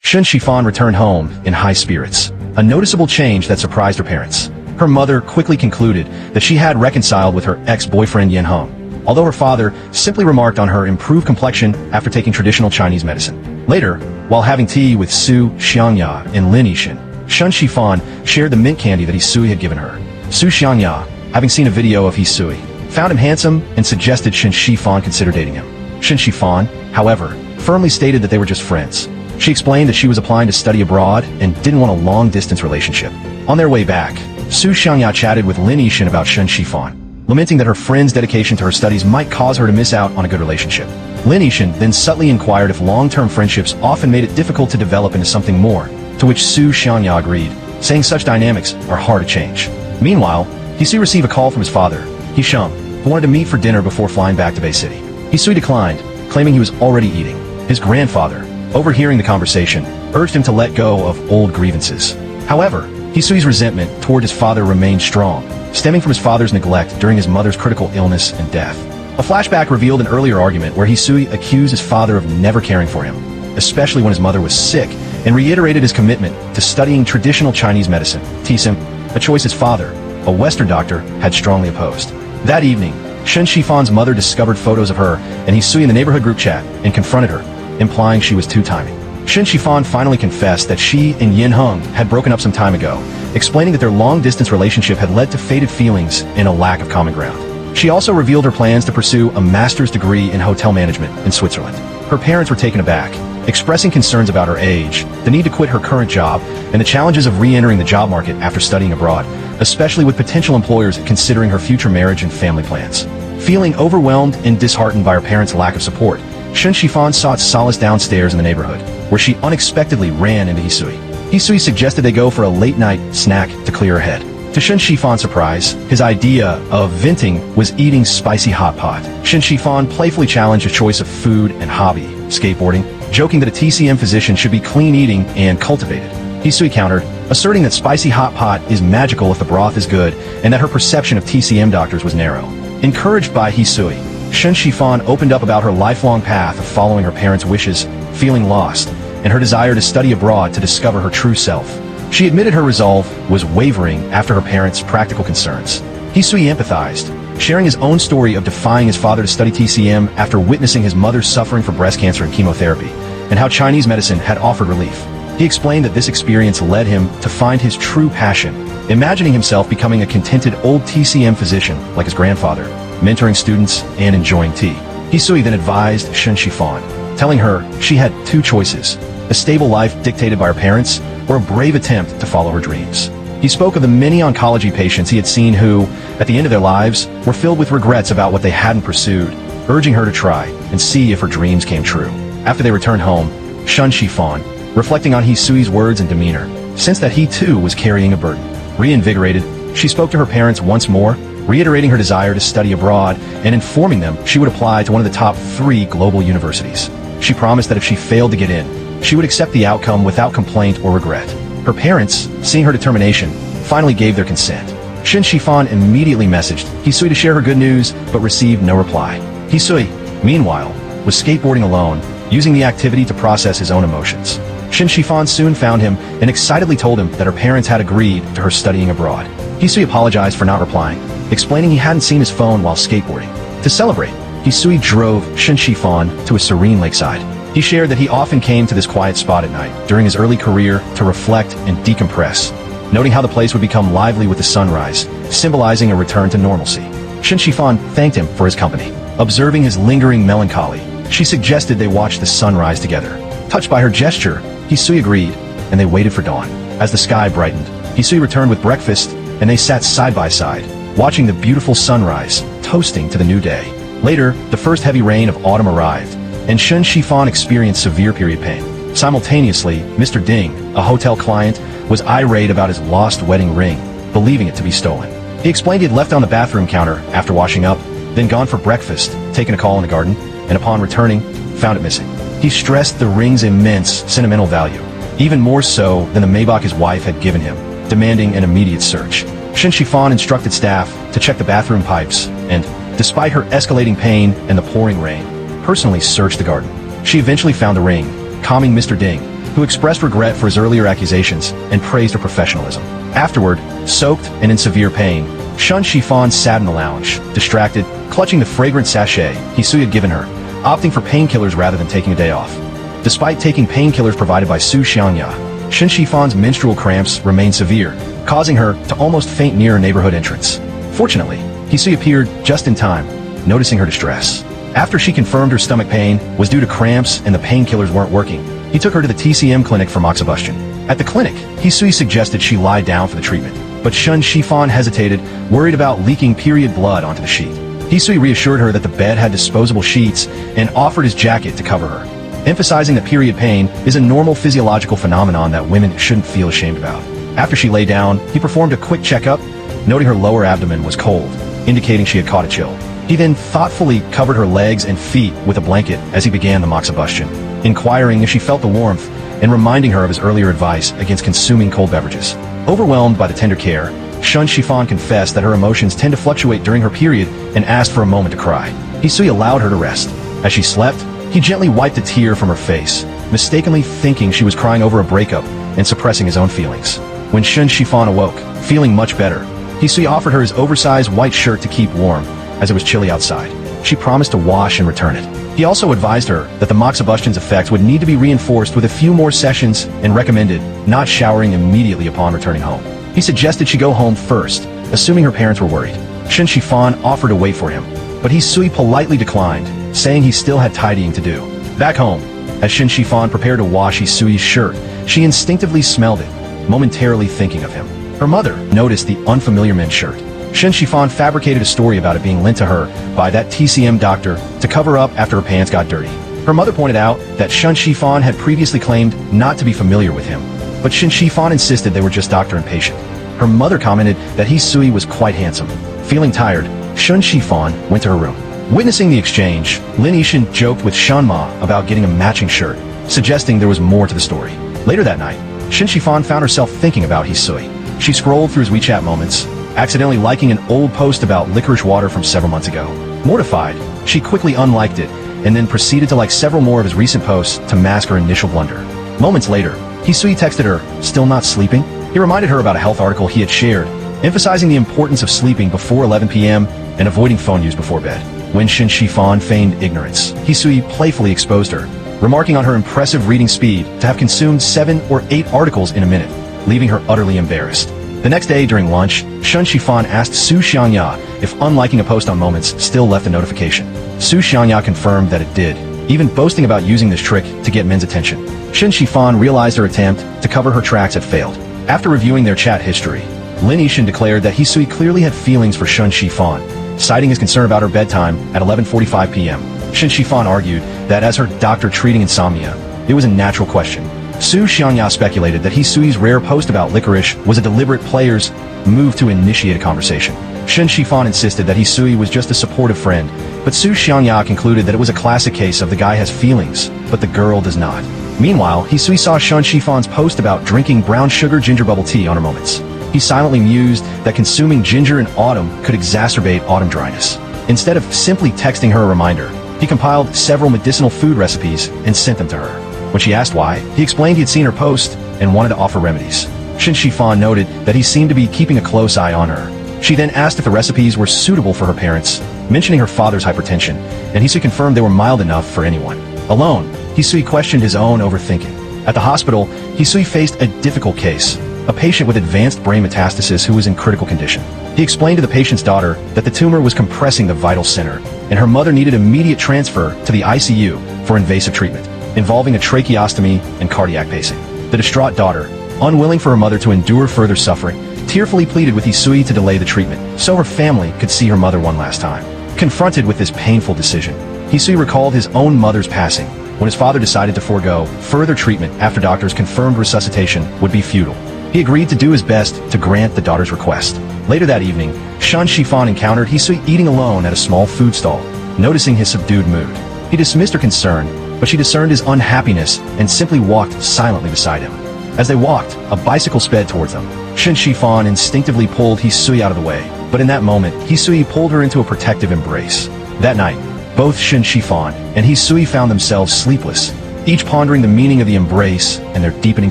Shun Shifan returned home in high spirits, a noticeable change that surprised her parents. Her mother quickly concluded that she had reconciled with her ex-boyfriend Yen Hong, although her father simply remarked on her improved complexion after taking traditional Chinese medicine. Later, while having tea with Su Xiangya and Lin Yixin, Shun Shifan shared the mint candy that Hisui had given her. Su Xiangya, having seen a video of Hisui, found him handsome and suggested Shun Shifan consider dating him. Shun Shifan, however, firmly stated that they were just friends. She explained that she was applying to study abroad and didn't want a long-distance relationship. On their way back, Su Xiangya chatted with Lin Yixin about Shun Shifan, lamenting that her friend's dedication to her studies might cause her to miss out on a good relationship. Lin Yixin then subtly inquired if long-term friendships often made it difficult to develop into something more, to which Su Xiangya agreed, saying such dynamics are hard to change. Meanwhile, Hisui received a call from his father, Hisham, who wanted to meet for dinner before flying back to Bay City. Hisui declined, claiming he was already eating. His grandfather, overhearing the conversation, urged him to let go of old grievances. However, Hisui's resentment toward his father remained strong, stemming from his father's neglect during his mother's critical illness and death. A flashback revealed an earlier argument where Hisui accused his father of never caring for him, especially when his mother was sick, and reiterated his commitment to studying traditional Chinese medicine, TSM, a choice his father, a Western doctor, had strongly opposed. That evening, Shun Shifan's mother discovered photos of her and Hisui in the neighborhood group chat and confronted her, implying she was two-timing. Shun Shifan finally confessed that she and Yin Hung had broken up some time ago, explaining that their long-distance relationship had led to faded feelings and a lack of common ground. She also revealed her plans to pursue a master's degree in hotel management in Switzerland. Her parents were taken aback, expressing concerns about her age, the need to quit her current job, and the challenges of re-entering the job market after studying abroad, especially with potential employers considering her future marriage and family plans. Feeling overwhelmed and disheartened by her parents' lack of support, Shun Shifan sought solace downstairs in the neighborhood, where she unexpectedly ran into Hisui. Hisui suggested they go for a late-night snack to clear her head. To Shun Shifan's surprise, his idea of venting was eating spicy hot pot. Shun Shifan playfully challenged a choice of food and hobby, skateboarding, joking that a TCM physician should be clean eating and cultivated. Hisui countered, asserting that spicy hot pot is magical if the broth is good and that her perception of TCM doctors was narrow. Encouraged by Hisui, Shun Shifan opened up about her lifelong path of following her parents' wishes, feeling lost, and her desire to study abroad to discover her true self. She admitted her resolve was wavering after her parents' practical concerns. Hisui empathized, sharing his own story of defying his father to study TCM after witnessing his mother suffering from breast cancer and chemotherapy, and how Chinese medicine had offered relief. He explained that this experience led him to find his true passion, imagining himself becoming a contented old TCM physician like his grandfather, mentoring students and enjoying tea. Hisui then advised Shun Shifan, telling her she had two choices, a stable life dictated by her parents or a brave attempt to follow her dreams. He spoke of the many oncology patients he had seen who, at the end of their lives, were filled with regrets about what they hadn't pursued, urging her to try and see if her dreams came true. After they returned home, Shun Shifan, reflecting on Hisui's words and demeanor, sensed that he too was carrying a burden. Reinvigorated, she spoke to her parents once more, reiterating her desire to study abroad and informing them she would apply to one of the top 3 global universities. She promised that if she failed to get in, she would accept the outcome without complaint or regret. Her parents, seeing her determination, finally gave their consent. Shun Shifan immediately messaged Hisui to share her good news, but received no reply. Hisui, meanwhile, was skateboarding alone, using the activity to process his own emotions. Shun Shifan soon found him and excitedly told him that her parents had agreed to her studying abroad. Hisui apologized for not replying, explaining he hadn't seen his phone while skateboarding. To celebrate, Hisui drove Shun Shifan to a serene lakeside. He shared that he often came to this quiet spot at night during his early career to reflect and decompress, noting how the place would become lively with the sunrise, symbolizing a return to normalcy. Shun Shifan thanked him for his company. Observing his lingering melancholy, she suggested they watch the sunrise together. Touched by her gesture, Hisui agreed, and they waited for dawn. As the sky brightened, Hisui returned with breakfast, and they sat side by side, watching the beautiful sunrise, toasting to the new day. Later, the first heavy rain of autumn arrived, and Shun Shifan experienced severe period pain. Simultaneously, Mr. Ding, a hotel client, was irate about his lost wedding ring, believing it to be stolen. He explained he had left it on the bathroom counter after washing up, then gone for breakfast, taken a call in the garden, and upon returning, found it missing. He stressed the ring's immense sentimental value, even more so than the Maybach his wife had given him, demanding an immediate search. Shun Shifan instructed staff to check the bathroom pipes and, despite her escalating pain and the pouring rain, personally searched the garden. She eventually found the ring, calming Mr. Ding, who expressed regret for his earlier accusations and praised her professionalism. Afterward, soaked and in severe pain, Shun Shifan sat in the lounge, distracted, clutching the fragrant sachet Hisui had given her, opting for painkillers rather than taking a day off. Despite taking painkillers provided by Su Xiangya, Shun Shifan's menstrual cramps remained severe, causing her to almost faint near her neighborhood entrance. Fortunately, Hisui appeared just in time, noticing her distress. After she confirmed her stomach pain was due to cramps and the painkillers weren't working, he took her to the TCM clinic for moxibustion. At the clinic, Hisui suggested she lie down for the treatment, but Shun Shifan hesitated, worried about leaking period blood onto the sheet. Hisui reassured her that the bed had disposable sheets and offered his jacket to cover her, emphasizing that period pain is a normal physiological phenomenon that women shouldn't feel ashamed about. After she lay down, he performed a quick checkup, noting her lower abdomen was cold, indicating she had caught a chill. He then thoughtfully covered her legs and feet with a blanket as he began the moxibustion, inquiring if she felt the warmth and reminding her of his earlier advice against consuming cold beverages. Overwhelmed by the tender care, Shun Shifan confessed that her emotions tend to fluctuate during her period and asked for a moment to cry. Hisui allowed her to rest. As she slept, he gently wiped a tear from her face, mistakenly thinking she was crying over a breakup and suppressing his own feelings. When Shun Shifan awoke, feeling much better, Hisui offered her his oversized white shirt to keep warm, as it was chilly outside. She promised to wash and return it. He also advised her that the moxibustion's effects would need to be reinforced with a few more sessions and recommended not showering immediately upon returning home. He suggested she go home first, assuming her parents were worried. Shun Shifan offered to wait for him, but Hisui politely declined, saying he still had tidying to do. Back home, as Shun Shifan prepared to wash Hisui's shirt, she instinctively smelled it, momentarily thinking of him. Her mother noticed the unfamiliar men's shirt. Shun Shifan fabricated a story about it being lent to her by that TCM doctor to cover up after her pants got dirty. Her mother pointed out that Shun Shifan had previously claimed not to be familiar with him, but Shun Shifan insisted they were just doctor and patient. Her mother commented that Hisui was quite handsome. Feeling tired, Shun Shifan went to her room. Witnessing the exchange, Lin Yixin joked with Shanma about getting a matching shirt, suggesting there was more to the story. Later that night, Shun Shifan found herself thinking about Hisui. She scrolled through his WeChat moments, accidentally liking an old post about licorice water from several months ago. Mortified, she quickly unliked it, and then proceeded to like several more of his recent posts to mask her initial blunder. Moments later, Hisui texted her, "Still not sleeping?" He reminded her about a health article he had shared, emphasizing the importance of sleeping before 11 p.m. and avoiding phone use before bed. When Shun Shifan feigned ignorance, Hisui playfully exposed her, remarking on her impressive reading speed to have consumed 7 or 8 articles in a minute, leaving her utterly embarrassed. The next day during lunch, Shun Shifan asked Su Xiangya if unliking a post on Moments still left a notification. Su Xiangya confirmed that it did, even boasting about using this trick to get men's attention. Shun Shifan realized her attempt to cover her tracks had failed. After reviewing their chat history, Lin Yixin declared that Hisui clearly had feelings for Shun Shifan, citing his concern about her bedtime at 11:45 p.m. Shun Shifan argued that as her doctor treating insomnia, it was a natural question. Su Xiangya speculated that Hisui's rare post about licorice was a deliberate player's move to initiate a conversation. Shun Shifan insisted that Hisui was just a supportive friend, but Su Xiangya concluded that it was a classic case of the guy has feelings, but the girl does not. Meanwhile, Hisui saw Shun Shifan's post about drinking brown sugar ginger bubble tea on her Moments. He silently mused that consuming ginger in autumn could exacerbate autumn dryness. Instead of simply texting her a reminder, he compiled several medicinal food recipes and sent them to her. When she asked why, he explained he had seen her post and wanted to offer remedies. Shun Shifan noted that he seemed to be keeping a close eye on her. She then asked if the recipes were suitable for her parents, mentioning her father's hypertension, and Hisui confirmed they were mild enough for anyone. Alone, Hisui questioned his own overthinking. At the hospital, Hisui faced a difficult case, a patient with advanced brain metastasis who was in critical condition. He explained to the patient's daughter that the tumor was compressing the vital center, and her mother needed immediate transfer to the ICU for invasive treatment, involving a tracheostomy and cardiac pacing. The distraught daughter, unwilling for her mother to endure further suffering, tearfully pleaded with Hisui to delay the treatment so her family could see her mother one last time. Confronted with this painful decision, Hisui recalled his own mother's passing when his father decided to forego further treatment after doctors confirmed resuscitation would be futile. He agreed to do his best to grant the daughter's request. Later that evening, Shun Shifan encountered Hisui eating alone at a small food stall. Noticing his subdued mood, he dismissed her concern, but she discerned his unhappiness and simply walked silently beside him. As they walked, a bicycle sped towards them. Shun Shifan instinctively pulled Hisui out of the way, but in that moment, Hisui pulled her into a protective embrace. That night, both Shun Shifan and Hisui found themselves sleepless, each pondering the meaning of the embrace and their deepening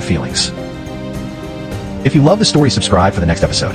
feelings. If you love the story, subscribe for the next episode.